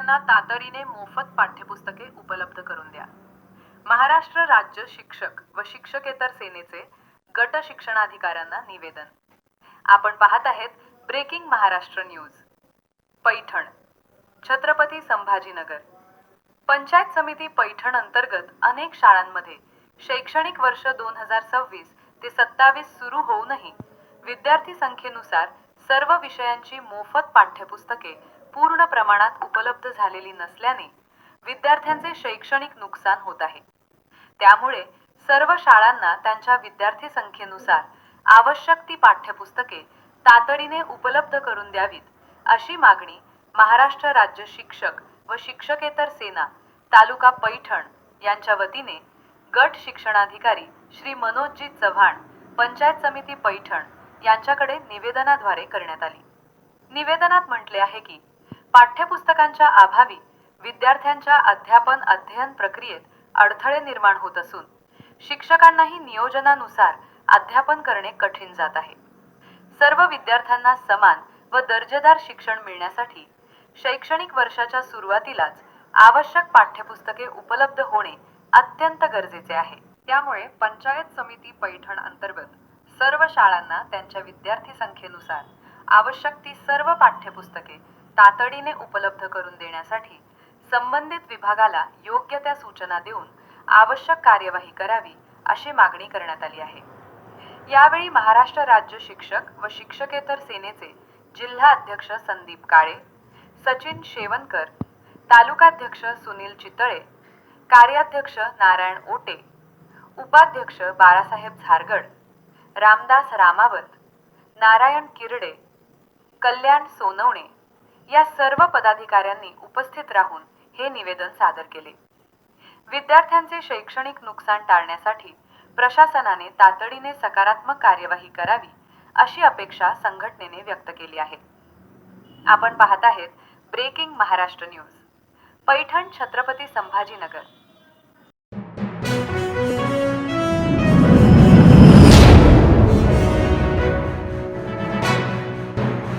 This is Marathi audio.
विद्यार्थ्यांना तातडीने मोफत पाठ्यपुस्तके उपलब्ध करून द्या. महाराष्ट्र राज्य शिक्षक व शिक्षकेतर सेनेचे गट शिक्षणाधिकाऱ्यांना निवेदन. आपण पाहत आहेत ब्रेकिंग महाराष्ट्र न्यूज. पैठण, छत्रपती संभाजीनगर. पंचायत समिती पैठण अंतर्गत अनेक शाळांमध्ये शैक्षणिक वर्ष 2026 ते 27 सुरू होऊनही विद्यार्थी संख्येनुसार सर्व विषयांची मोफत पाठ्यपुस्तके पूर्ण प्रमाणात उपलब्ध झालेली नसल्याने विद्यार्थ्यांचे शैक्षणिक नुकसान होत आहे. त्यामुळे सर्व शाळांना त्यांच्या विद्यार्थी संख्येनुसार आवश्यक ती पाठ्यपुस्तके तातडीने उपलब्ध करून द्यावीत, अशी मागणी महाराष्ट्र राज्य शिक्षक व शिक्षकेतर सेना तालुका पैठण यांच्या वतीने गट शिक्षणाधिकारी श्री मनोजजी चव्हाण, पंचायत समिती पैठण यांच्याकडे निवेदनाद्वारे करण्यात आली. निवेदनात म्हटले आहे की पाठ्यपुस्तकांच्या अभावी विद्यार्थ्यांच्या अध्ययन प्रक्रियेत अडथळे निर्माण होत असून शिक्षकांनाही नियोजनानुसार अध्यापन करणे कठीण जात आहे. सर्व विद्यार्थ्यांना समान व दर्जेदार शिक्षण मिळण्यासाठी शैक्षणिक वर्षाच्या सुरुवातीलाच आवश्यक पाठ्यपुस्तके उपलब्ध होणे अत्यंत गरजेचे आहे. त्यामुळे पंचायत समिती पैठण अंतर्गत सर्व शाळांना त्यांच्या विद्यार्थी संख्येनुसार आवश्यक ती सर्व पाठ्यपुस्तके तातडीने उपलब्ध करून देण्यासाठी संबंधित विभागाला योग्य त्या सूचना देऊन आवश्यक कार्यवाही करावी, अशी मागणी करण्यात आली आहे. यावेळी महाराष्ट्र राज्य शिक्षक व शिक्षकेतर सेनेचे जिल्हा अध्यक्ष संदीप काळे, सचिन शेवनकर, तालुकाध्यक्ष सुनील चितळे, कार्याध्यक्ष नारायण ओटे, उपाध्यक्ष बाळासाहेब झारगड, रामदास रामावत, नारायण किरडे, कल्याण सोनवणे या सर्व पदाधिकाऱ्यांनी उपस्थित राहून हे निवेदन सादर केले. विद्यार्थ्यांचे शैक्षणिक नुकसान टाळण्यासाठी प्रशासनाने तातडीने सकारात्मक कार्यवाही करावी, अशी अपेक्षा संघटनेने व्यक्त केली आहे. आपण पाहत आहेत ब्रेकिंग महाराष्ट्र न्यूज. पैठण, छत्रपती संभाजीनगर.